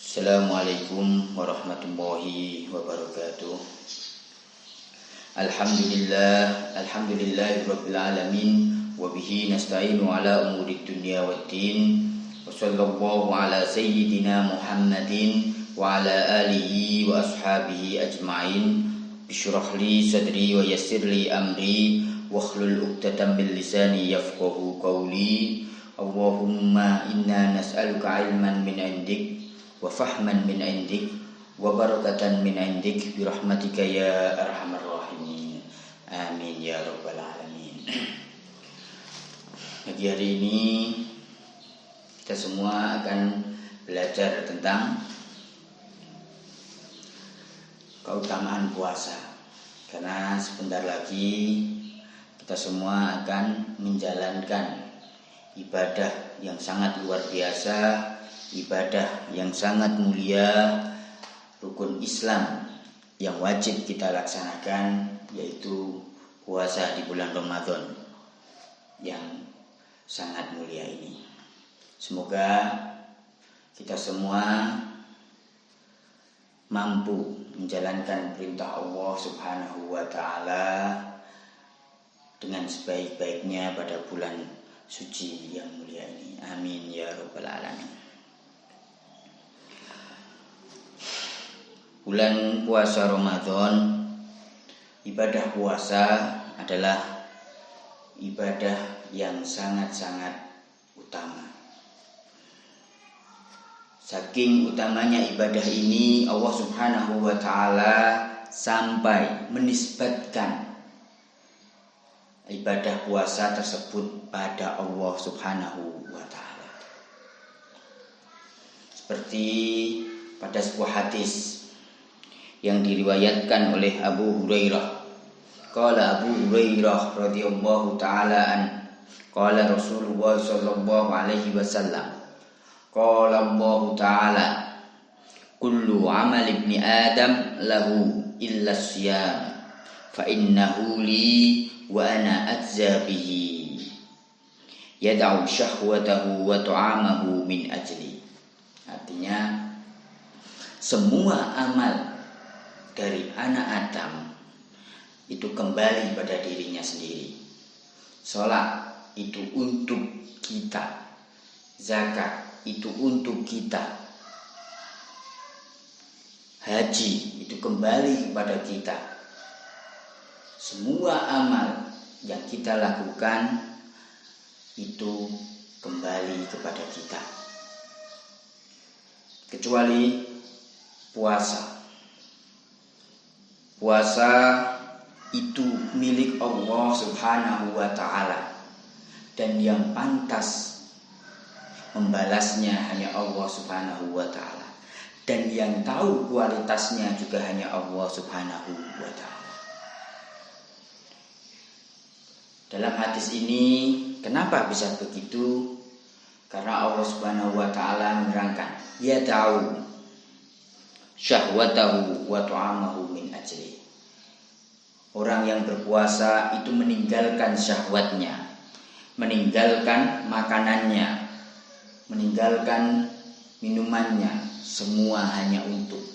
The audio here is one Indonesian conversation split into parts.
Assalamualaikum warahmatullahi wabarakatuh. Alhamdulillahirabbil alamin wa bihi nasta'inu ala umuri dunya waddin. Wa sallallahu ala sayyidina Muhammadin wa ala alihi wa ashabihi ajma'in. Bishrah li sadri wa yassir li amri wa hlul 'uqdatam min lisani yafqahu qawli. Allahumma inna nas'aluka 'ilman min 'indik wa fahman min indik wa barakatan min indik bi rahmatika ya arhamar rahimin. Amin ya rabbal alamin. Pagi hari ini kita semua akan belajar tentang keutamaan puasa. Karena sebentar lagi kita semua akan menjalankan ibadah yang sangat luar biasa, ibadah yang sangat mulia, rukun Islam yang wajib kita laksanakan, yaitu puasa di bulan Ramadan yang sangat mulia ini. Semoga kita semua mampu menjalankan perintah Allah Subhanahu wa ta'ala dengan sebaik-baiknya pada bulan suci yang mulia ini. Amin ya rabbal alamin. Bulan puasa Ramadan, ibadah puasa adalah ibadah yang sangat-sangat utama. Saking utamanya ibadah ini, Allah Subhanahu wa ta'ala sampai menisbatkan ibadah puasa tersebut pada Allah Subhanahu wa ta'ala. Seperti pada sebuah hadis yang diriwayatkan oleh Abu Hurairah. Qala Abu Hurairah radhiyallahu ta'ala an, qala Rasulullah sallallahu alaihi wasallam, qala Allah ta'ala, kullu amal ibni Adam lahu illa siyam, fa innahu li wa ana ajza bihi, yad'u syahwatahu wa ta'amahu min ajli. Artinya, semua amal dari anak Adam itu kembali pada dirinya sendiri. Salat itu untuk kita, zakat itu untuk kita, haji itu kembali kepada kita. Semua amal yang kita lakukan itu kembali kepada kita, kecuali puasa. Puasa itu milik Allah Subhanahu wa ta'ala, dan yang pantas membalasnya hanya Allah Subhanahu wa ta'ala, dan yang tahu kualitasnya juga hanya Allah Subhanahu wa ta'ala. Dalam hadis ini, kenapa bisa begitu? Karena Allah Subhanahu wa ta'ala menerangkan, ya tahu syahwatahu wa ta'amahu min ajli. Orang yang berpuasa itu meninggalkan syahwatnya, meninggalkan makanannya, meninggalkan minumannya, semua hanya untuk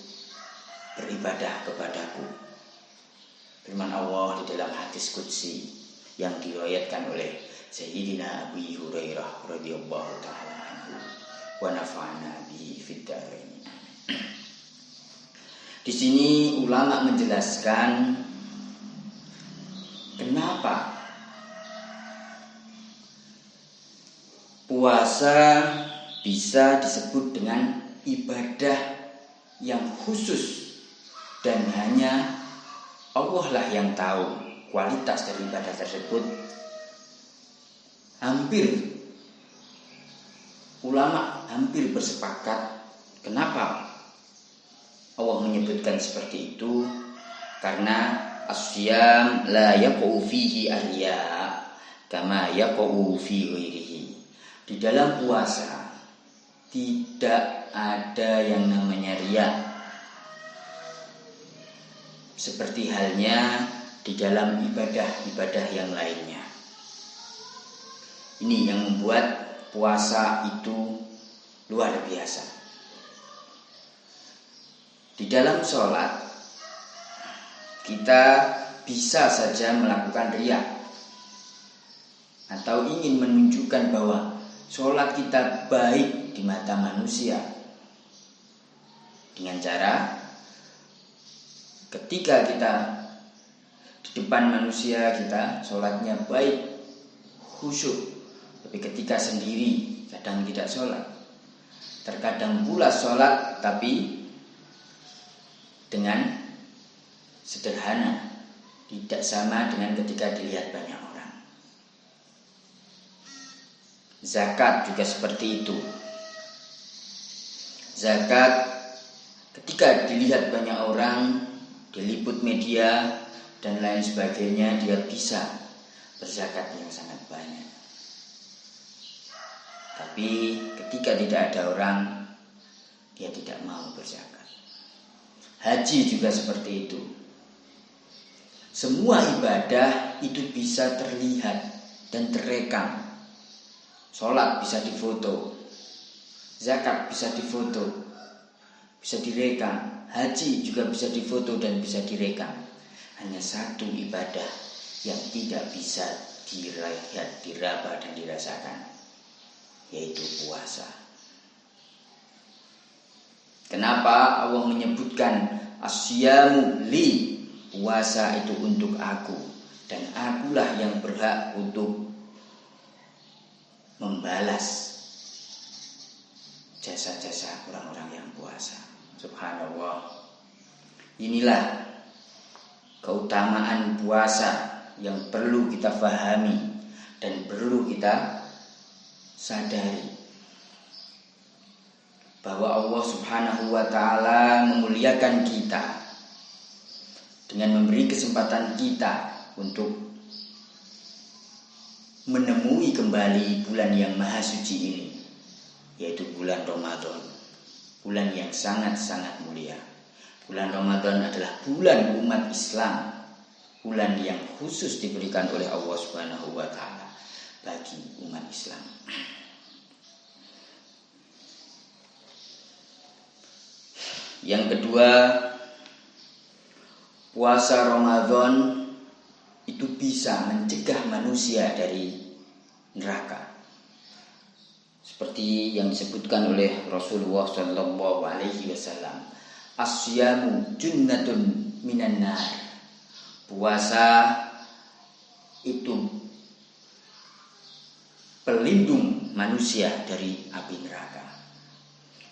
beribadah kepadaku. Firman Allah di dalam hadis qudsi yang diriwayatkan oleh Sayyidina Abu Hurairah radhiyallahu ta'ala anhu wa nafa'ana bihi fid dharain. Di sini ulama menjelaskan kenapa puasa bisa disebut dengan ibadah yang khusus, dan hanya Allah lah yang tahu kualitas dari ibadah tersebut. Ulama hampir bersepakat kenapa Allah menyebutkan seperti itu, karena as-siyam la yaqa'u fihi ar-riya kama yaqa'u fi ghairihi. Di dalam puasa tidak ada yang namanya riya, seperti halnya di dalam ibadah-ibadah yang lainnya. Ini yang membuat puasa itu luar biasa. Di dalam sholat kita bisa saja melakukan riya atau ingin menunjukkan bahwa sholat kita baik di mata manusia dengan cara ketika kita di depan manusia kita sholatnya baik, khusyuk, tapi ketika sendiri kadang tidak sholat. Terkadang pula sholat tapi dengan sederhana, tidak sama dengan ketika dilihat banyak orang. Zakat juga seperti itu. Zakat ketika dilihat banyak orang, diliput media dan lain sebagainya, dia bisa berzakat yang sangat banyak. Tapi ketika tidak ada orang, dia tidak mau berzakat. Haji juga seperti itu. Semua ibadah itu bisa terlihat dan terekam. Sholat bisa difoto, zakat bisa difoto, bisa direkam. Haji juga bisa difoto dan bisa direkam. Hanya satu ibadah yang tidak bisa dilihat, diraba dan dirasakan, yaitu puasa. Kenapa Allah menyebutkan asyamu li? Puasa itu untuk aku, dan akulah yang berhak untuk membalas jasa-jasa orang-orang yang puasa. Subhanallah. Inilah keutamaan puasa yang perlu kita fahami dan perlu kita sadari, bahwa Allah Subhanahu wa ta'ala memuliakan kita dengan memberi kesempatan kita untuk menemui kembali bulan yang maha suci ini, yaitu bulan Ramadan. Bulan yang sangat-sangat mulia. Bulan Ramadan adalah bulan umat Islam, bulan yang khusus diberikan oleh Allah Subhanahu wa ta'ala bagi umat Islam. Yang kedua, puasa Ramadan itu bisa mencegah manusia dari neraka. Seperti yang disebutkan oleh Rasulullah sallallahu alaihi wasallam, asyamu junnatun minan nar. Puasa itu pelindung manusia dari api neraka.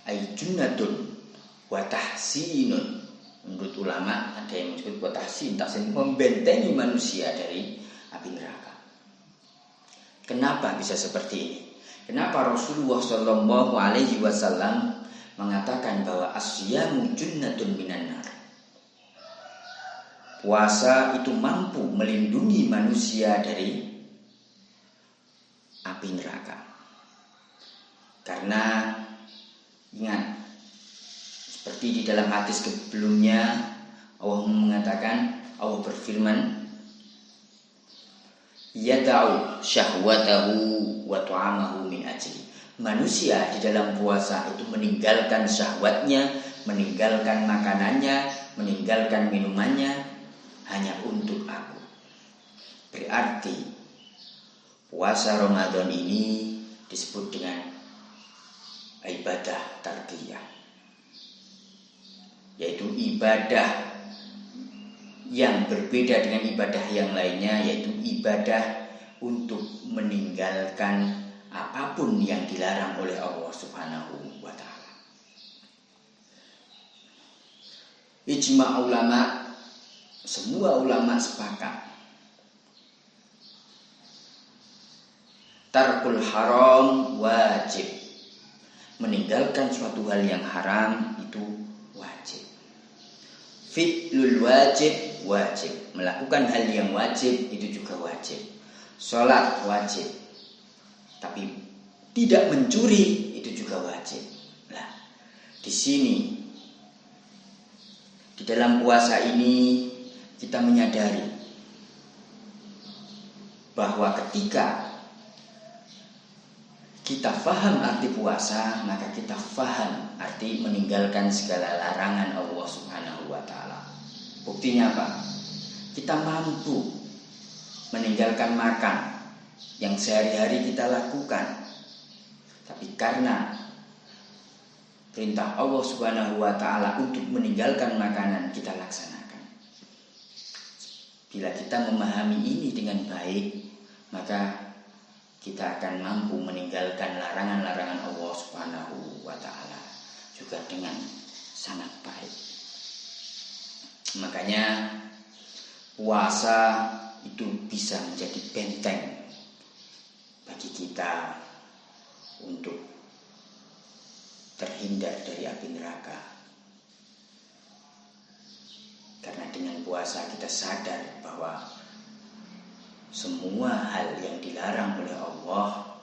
Ay junnatun wa tahsinun. Menurut ulama ada yang menyebut wa tahsin, membentengi manusia dari api neraka. Kenapa bisa seperti ini? Kenapa Rasulullah sallallahu alaihi wasallam mengatakan bahwa asyamu junnatun minan nar? Puasa itu mampu melindungi manusia dari api neraka. Karena ingat, seperti di dalam hadis sebelumnya Allah mengatakan, Allah berfirman, yada'u syahwatahu wa ta'amahu min ajli. Manusia di dalam puasa itu meninggalkan syahwatnya, meninggalkan makanannya, meninggalkan minumannya hanya untuk aku. Berarti puasa Ramadan ini disebut dengan ibadah tarbiyah, yaitu ibadah yang berbeda dengan ibadah yang lainnya, yaitu ibadah untuk meninggalkan apapun yang dilarang oleh Allah Subhanahu wa ta'ala. Ijma' ulama, semua ulama sepakat, tarkul haram wajib. Meninggalkan suatu hal yang haram itu wajib. Fi'lul wajib wajib. Melakukan hal yang wajib itu juga wajib. Sholat wajib. Tapi tidak mencuri itu juga wajib. Nah, di sini di dalam puasa ini kita menyadari bahwa ketika kita faham arti puasa, maka kita faham arti meninggalkan segala larangan Allah Subhanahu wa taala. Buktinya apa? Kita mampu meninggalkan makan yang sehari-hari kita lakukan. Tapi karena perintah Allah Subhanahu wa taala untuk meninggalkan makanan, kita laksanakan. Bila kita memahami ini dengan baik, maka kita akan mampu meninggalkan larangan-larangan Allah Subhanahu wa taala juga dengan sangat baik. Makanya puasa itu bisa menjadi benteng bagi kita untuk terhindar dari api neraka. Karena dengan puasa kita sadar bahwa semua hal yang dilarang oleh Allah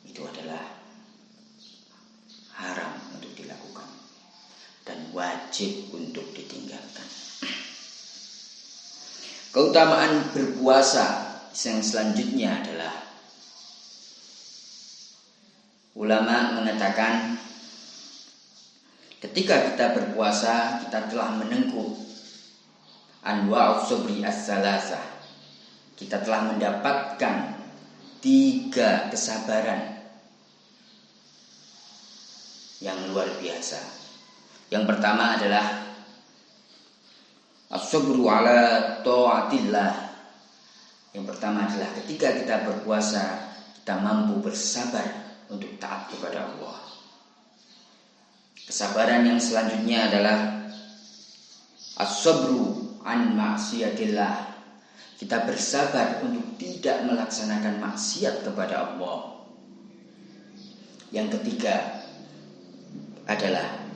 itu adalah haram untuk dilakukan dan wajib untuk ditinggalkan. Keutamaan berpuasa yang selanjutnya adalah ulama mengatakan ketika kita berpuasa kita telah menengkuh anwa'us sabri as-salasah. Kita telah mendapatkan 3 kesabaran yang luar biasa. Yang pertama adalah as-sabru ala ta'atillah. Yang pertama adalah ketika kita berpuasa, kita mampu bersabar untuk taat kepada Allah. Kesabaran yang selanjutnya adalah as-sabru an ma'siyatillah. Kita bersabar untuk tidak melaksanakan maksiat kepada Allah. Yang ketiga adalah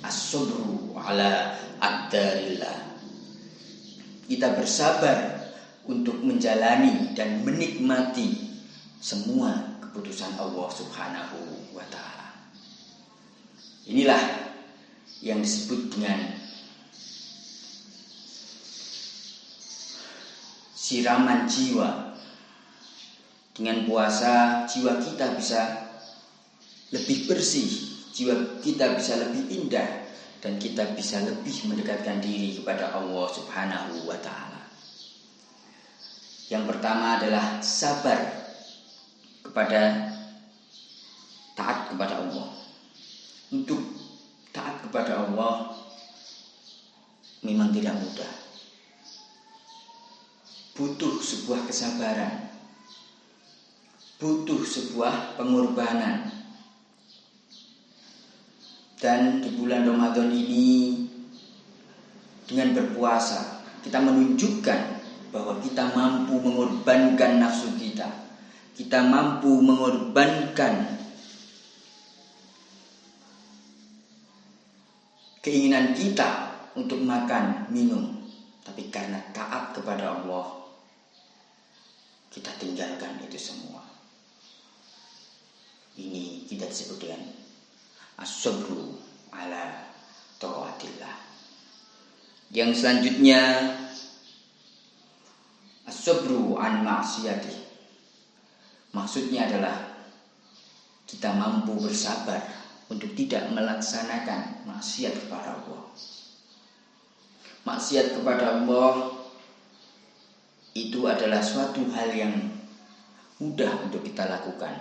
as-sabru ala ad-darillah. Kita bersabar untuk menjalani dan menikmati semua keputusan Allah Subhanahu wa taala. Inilah yang disebut dengan siraman jiwa. Dengan puasa jiwa kita bisa lebih bersih, jiwa kita bisa lebih indah, dan kita bisa lebih mendekatkan diri kepada Allah Subhanahu wa taala. Yang pertama adalah sabar kepada taat kepada Allah. Untuk taat kepada Allah memang tidak mudah. Butuh sebuah kesabaran, butuh sebuah pengorbanan. Dan di bulan Ramadan ini dengan berpuasa kita menunjukkan bahwa kita mampu mengorbankan nafsu kita. Kita mampu mengorbankan keinginan kita untuk makan, minum. Tapi karena taat kepada Allah, kita tinggalkan itu semua. Ini kita disebut dengan as-sabru ala ta'atillah. Yang selanjutnya as-sabru an ma'siyati. Maksudnya adalah kita mampu bersabar untuk tidak melaksanakan maksiat kepada Allah. Maksiat kepada Allah itu adalah suatu hal yang mudah untuk kita lakukan.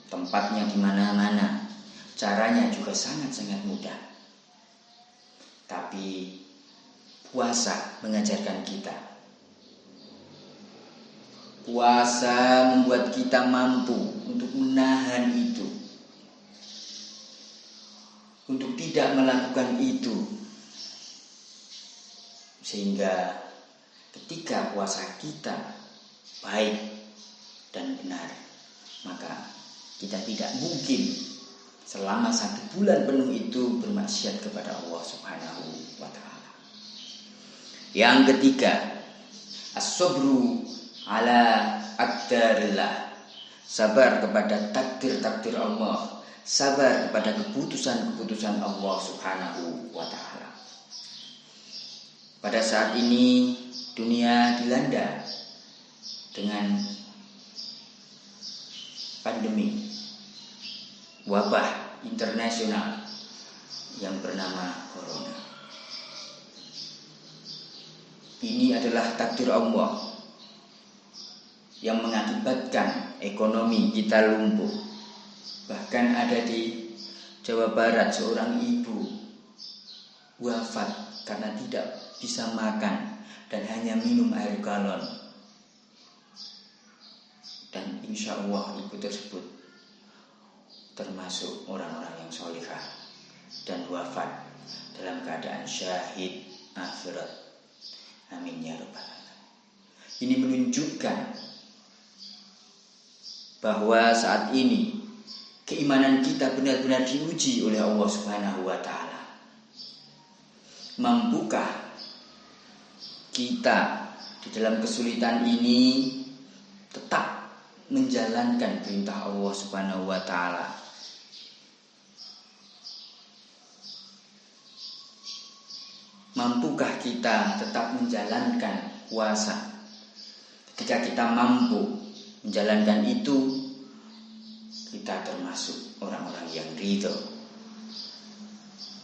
Tempatnya di mana-mana, caranya juga sangat-sangat mudah. Tapi puasa mengajarkan kita. Puasa membuat kita mampu untuk menahan itu, untuk tidak melakukan itu. Sehingga ketika puasa kita baik dan benar, maka kita tidak mungkin selama 1 bulan penuh itu bermaksiat kepada Allah Subhanahu wa ta'ala. Yang ketiga, as-sabru ala aqdarillah. Sabar kepada takdir-takdir Allah, sabar kepada keputusan-keputusan Allah Subhanahu wa ta'ala. Pada saat ini dunia dilanda dengan pandemi wabah internasional yang bernama corona. Ini adalah takdir Allah yang mengakibatkan ekonomi kita lumpuh. Bahkan ada di Jawa Barat seorang ibu wafat karena tidak bisa makan dan hanya minum air galon. Dan insya Allah ibu tersebut termasuk orang-orang yang solihah dan wafat dalam keadaan syahid akhirat. Amin ya rabbal alamin. Ini menunjukkan bahwa saat ini keimanan kita benar-benar diuji oleh Allah Subhanahu wa taala. Mampukah kita di dalam kesulitan ini tetap menjalankan perintah Allah Subhanahu wa taala? Mampukah kita tetap menjalankan puasa? Ketika kita mampu menjalankan itu, kita termasuk orang-orang yang ridho,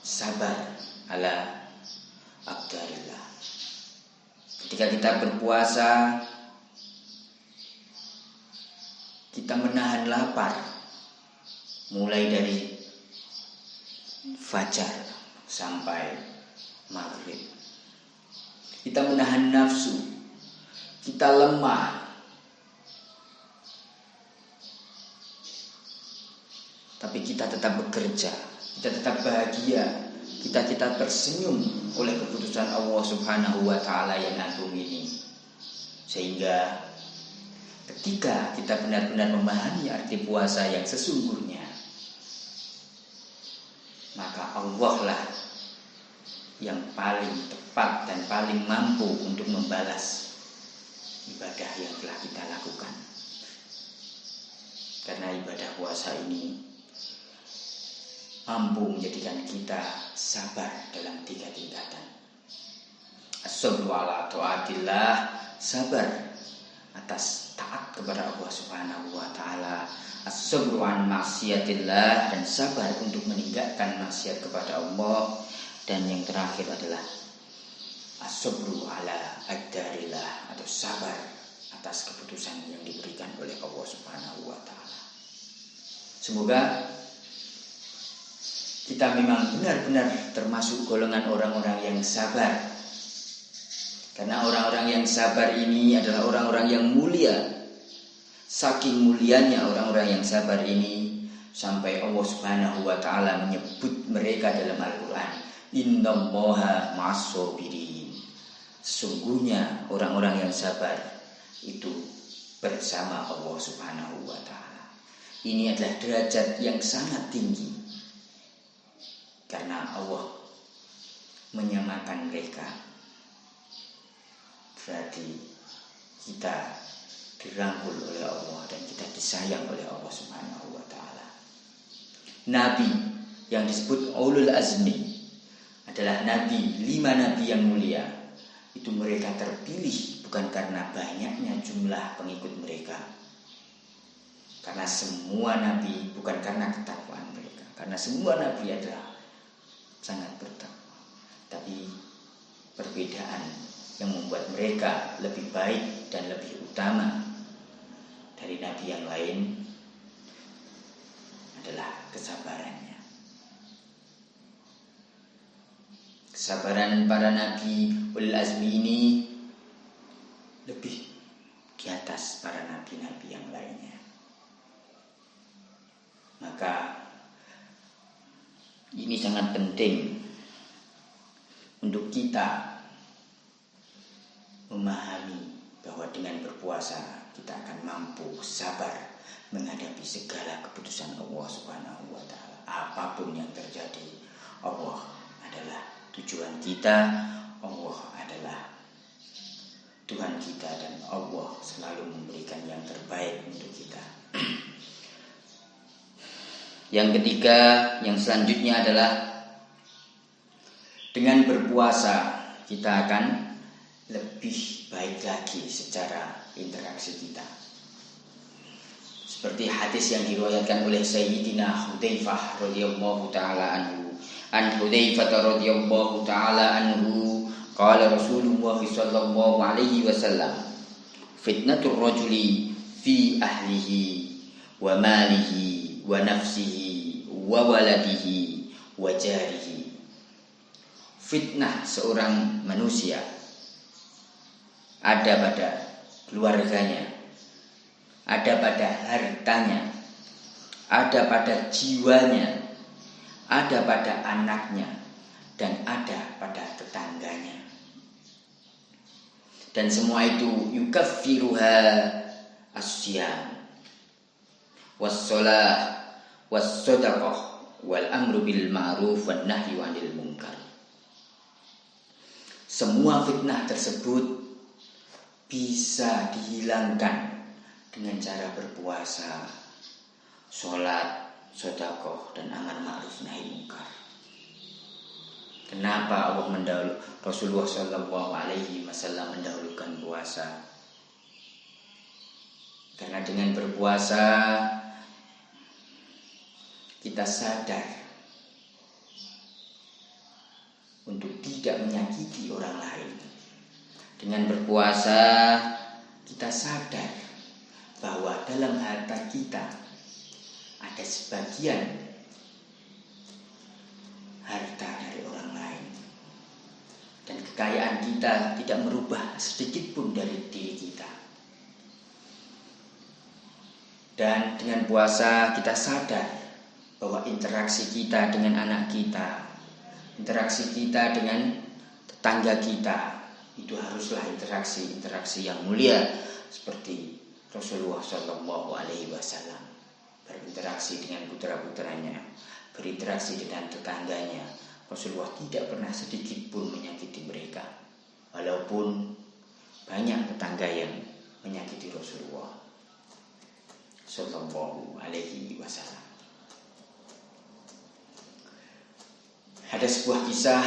sabar ala aqdarillah. Ketika kita berpuasa, kita menahan lapar mulai dari fajar sampai maghrib. Kita menahan nafsu, kita lemah, tapi kita tetap bekerja, kita tetap bahagia, kita tersenyum oleh keputusan Allah Subhanahu wa taala yang agung ini. Sehingga ketika kita benar-benar memahami arti puasa yang sesungguhnya, maka Allah lah yang paling tepat dan paling mampu untuk membalas ibadah yang telah kita lakukan. Karena ibadah puasa ini mampu menjadikan kita sabar dalam 3 tingkatan. As-sabru ala taatillah, sabar atas taat kepada Allah Subhanahu wa taala. As-sabru an maksiatillah, dan sabar untuk meninggalkan maksiat kepada Allah. Dan yang terakhir adalah as-sabru ala aqdarillah, atau sabar atas keputusan yang diberikan oleh Allah Subhanahu wa taala. Semoga kita memang benar-benar termasuk golongan orang-orang yang sabar. Karena orang-orang yang sabar ini adalah orang-orang yang mulia. Saking mulianya orang-orang yang sabar ini sampai Allah Subhanahu wa taala menyebut mereka dalam Al-Qur'an, innallaha ma'as-sabirin. Sesungguhnya orang-orang yang sabar itu bersama Allah Subhanahu wa taala. Ini adalah derajat yang sangat tinggi, karena Allah menyamakan mereka. Berarti kita dirangkul oleh Allah dan kita disayang oleh Allah Subhanahu wa taala. Nabi yang disebut ulul azmi adalah nabi, 5 nabi yang mulia. Itu mereka terpilih bukan karena banyaknya jumlah pengikut mereka, karena semua nabi, bukan karena ketakwaan mereka, karena semua nabi adalah sangat bertakwa. Tapi perbedaan yang membuat mereka lebih baik dan lebih utama dari nabi yang lain adalah kesabarannya. Kesabaran para nabi ulul azmi ini lebih di atas para nabi-nabi yang lainnya. Maka ini sangat penting untuk kita memahami bahwa dengan berpuasa kita akan mampu sabar menghadapi segala keputusan Allah Subhanahu wa taala. Apapun yang terjadi, Allah adalah tujuan kita, Allah adalah Tuhan kita, dan Allah selalu memberikan yang terbaik untuk kita. Yang ketiga, yang selanjutnya adalah dengan berpuasa kita akan lebih baik lagi secara interaksi kita. Seperti hadis yang diriwayatkan oleh Sayyidina Hudzaifah radhiyallahu taala anhu. An Hudzaifah radhiyallahu taala anhu qala Rasulullah sallallahu alaihi wasallam, fitnatur rajuli fi ahlihi wa malihi wa nafsihi wa waladihi wa jarihi. Fitnah seorang manusia ada pada keluarganya, ada pada hartanya, ada pada jiwanya, ada pada anaknya, dan ada pada tetangganya. Dan semua itu yukaffiruha as-siyam was-shalah was-shadaqah wal amru bil ma'ruf wan nahyu 'anil munkar. Semua fitnah tersebut bisa dihilangkan dengan cara berpuasa, sholat, sedekah, dan amar ma'ruf nahi munkar. Kenapa Rasulullah Shallallahu Alaihi Wasallam mendahulukan puasa? Karena dengan berpuasa kita sadar untuk tidak menyakiti orang lain. Dengan berpuasa kita sadar bahwa dalam harta kita ada sebagian harta dari orang lain, dan kekayaan kita tidak merubah sedikit pun dari diri kita. Dan dengan puasa kita sadar bahwa interaksi kita dengan anak kita, interaksi kita dengan tetangga kita, itu haruslah interaksi yang mulia seperti Rasulullah Shallallahu Alaihi Wasallam berinteraksi dengan putra-putranya, berinteraksi dengan tetangganya. Rasulullah tidak pernah sedikit pun menyakiti mereka, walaupun banyak tetangga yang menyakiti Rasulullah Shallallahu Alaihi Wasallam. Ada sebuah kisah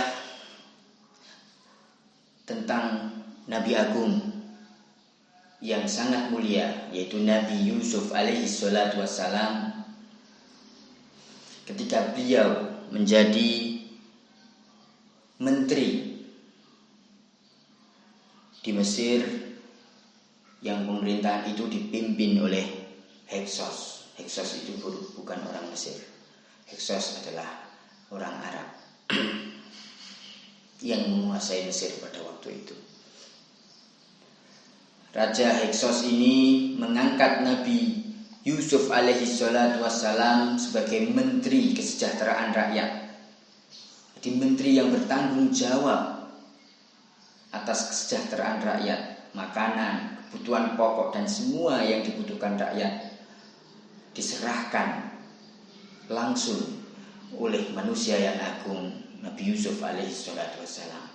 tentang Nabi Agung yang sangat mulia, yaitu Nabi Yusuf alaihi salatu wassalam, ketika beliau menjadi menteri di Mesir, yang pemerintahan itu dipimpin oleh Heksos. Heksos itu bukan orang Mesir. Heksos adalah orang Arab yang menguasai Mesir pada waktu itu. Raja Heksos ini mengangkat Nabi Yusuf alaihi salatu wassalam sebagai menteri kesejahteraan rakyat. Jadi menteri yang bertanggung jawab atas kesejahteraan rakyat, makanan, kebutuhan pokok, dan semua yang dibutuhkan rakyat diserahkan langsung oleh manusia yang agung, Nabi Yusuf alaihi salatu wassalam.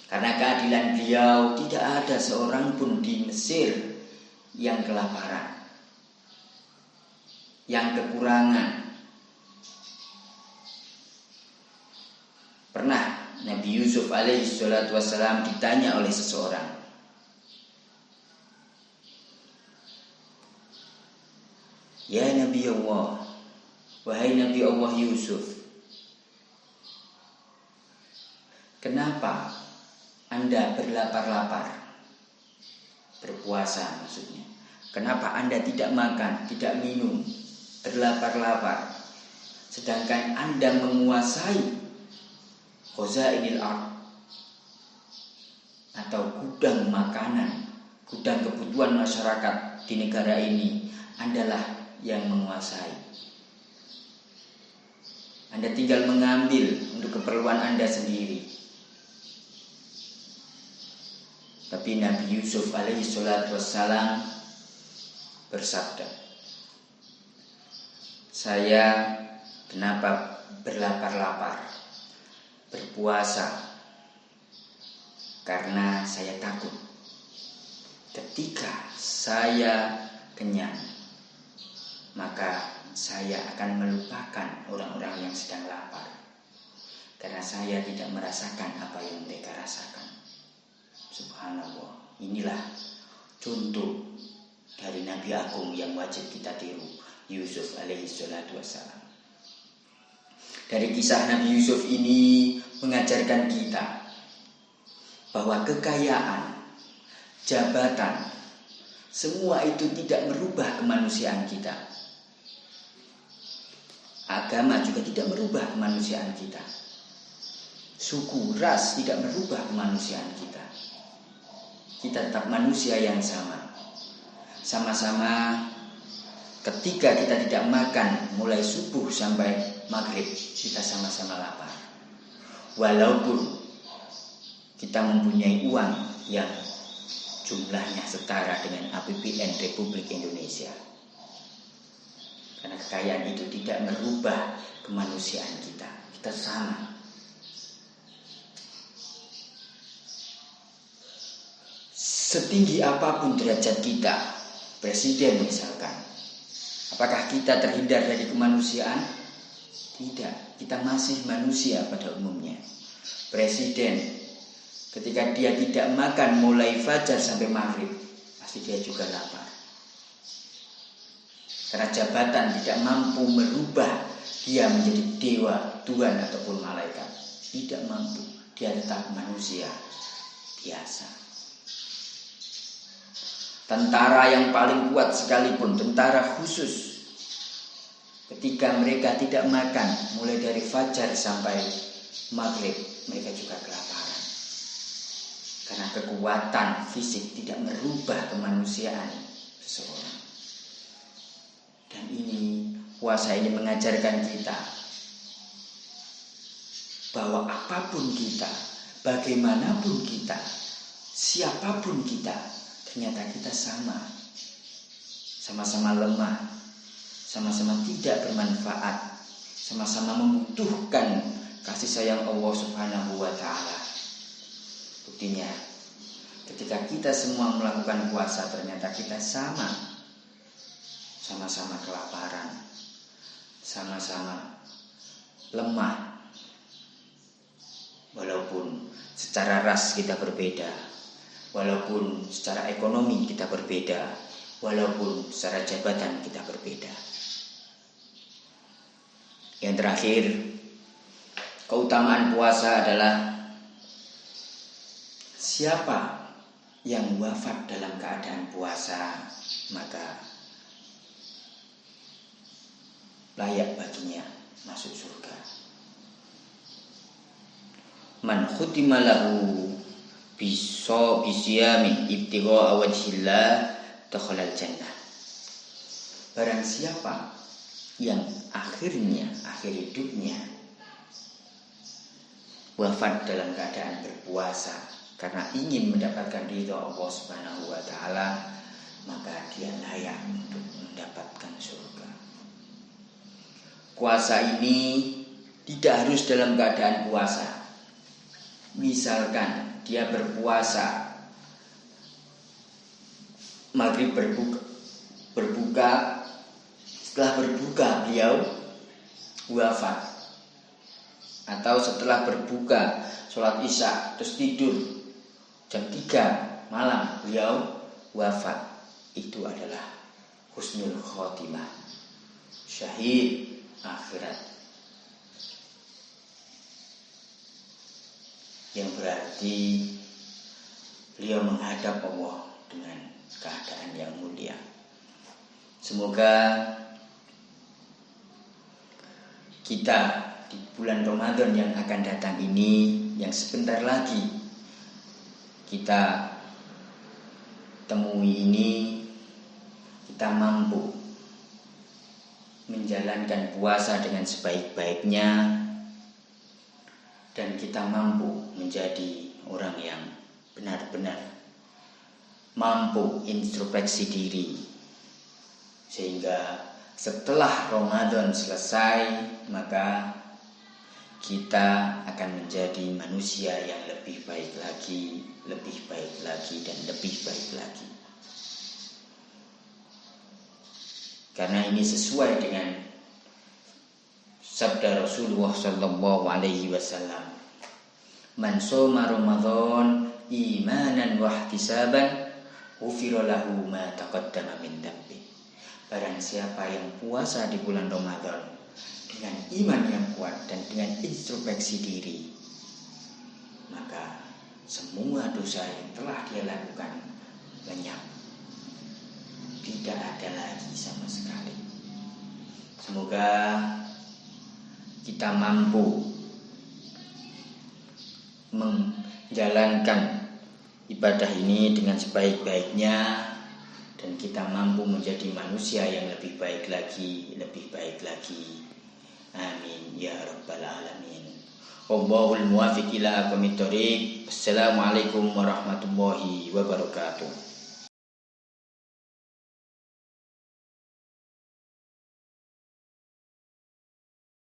Karena keadilan beliau, tidak ada seorang pun di Mesir yang kelaparan, yang kekurangan. Pernah Nabi Yusuf alaihi salatu wassalam ditanya oleh seseorang, "Ya Nabi Allah, wahai Nabi Allah Yusuf, kenapa Anda berlapar-lapar?" Berpuasa maksudnya. Kenapa Anda tidak makan, tidak minum, berlapar-lapar, sedangkan Anda menguasai khazainil ard, atau gudang makanan, gudang kebutuhan masyarakat di negara ini, Andalah yang menguasai. Anda tinggal mengambil untuk keperluan Anda sendiri. Tapi Nabi Yusuf alaihi salatu wassalam bersabda, "Saya kenapa berlapar-lapar, berpuasa? Karena saya takut ketika saya kenyang, maka saya akan melupakan orang-orang yang sedang lapar, karena saya tidak merasakan apa yang mereka rasakan." Subhanallah. Inilah contoh dari Nabi Agung yang wajib kita tiru, Yusuf alaihi salatu wassalam. Dari kisah Nabi Yusuf ini mengajarkan kita bahwa kekayaan, jabatan, semua itu tidak merubah kemanusiaan kita. Agama juga tidak merubah kemanusiaan kita. Suku, ras tidak merubah kemanusiaan kita. Kita tetap manusia yang sama. Sama-sama ketika kita tidak makan mulai subuh sampai maghrib, kita sama-sama lapar. Walaupun kita mempunyai uang yang jumlahnya setara dengan APBN Republik Indonesia. Karena kekayaan itu tidak merubah kemanusiaan kita. Kita sama. Setinggi apapun derajat kita, presiden misalkan, apakah kita terhindar dari kemanusiaan? Tidak, kita masih manusia pada umumnya. Presiden, ketika dia tidak makan mulai fajar sampai maghrib, pasti dia juga lapar. Karena jabatan tidak mampu merubah dia menjadi dewa, Tuhan ataupun malaikat. Tidak mampu, dia tetap manusia biasa. Tentara yang paling kuat sekalipun, tentara khusus, ketika mereka tidak makan mulai dari fajar sampai maghrib, mereka juga kelaparan. Karena kekuatan fisik tidak merubah kemanusiaan seseorang. Dan ini, puasa ini mengajarkan kita bahwa apapun kita, bagaimanapun kita, siapapun kita, ternyata kita sama-sama lemah, sama-sama tidak bermanfaat, sama-sama membutuhkan kasih sayang Allah Subhanahu wa ta'ala. Buktinya, ketika kita semua melakukan puasa, ternyata kita sama-sama kelaparan, sama-sama lemah. Walaupun secara ras kita berbeda, walaupun secara ekonomi kita berbeda, walaupun secara jabatan kita berbeda. Yang terakhir, keutamaan puasa adalah siapa yang wafat dalam keadaan puasa, maka layak baginya masuk surga. Man khutima lahu bisiyami ibtigha'a wajhillah dakhalal jannah. Barang siapa yang akhir hidupnya wafat dalam keadaan berpuasa karena ingin mendapatkan ridha Allah Subhanahu wa taala, maka dia layak untuk mendapatkan surga. Puasa ini tidak harus dalam keadaan puasa. Misalkan dia berpuasa, maghrib berbuka, setelah berbuka beliau wafat, atau setelah berbuka sholat isya terus tidur jam 3 malam beliau wafat, itu adalah husnul khotimah, syahid akhirat, yang berarti beliau menghadap Allah dengan keadaan yang mulia. Semoga kita di bulan Ramadan yang akan datang ini, yang sebentar lagi kita temui ini, kita mampu menjalankan puasa dengan sebaik-baiknya, dan kita mampu menjadi orang yang benar-benar mampu introspeksi diri, sehingga setelah Ramadan selesai maka kita akan menjadi manusia yang lebih baik lagi, dan lebih baik lagi. Karena ini sesuai dengan sabda Rasulullah sallallahu alaihi wasallam, "Man shoma Ramadan imanan wa ihtisaban, ghufira lahu ma taqaddama min dhanbi. Barang siapa yang puasa di bulan Ramadan dengan iman yang kuat dan dengan introspeksi diri, maka semua dosa yang telah dia lakukan lenyap, tidak ada lagi sama sekali. Semoga kita mampu menjalankan ibadah ini dengan sebaik-baiknya, dan kita mampu menjadi manusia yang lebih baik lagi. Amin ya rabbal alamin. Wallahul muwaffiq ila aqwamit thoriq. Assalamualaikum warahmatullahi wabarakatuh.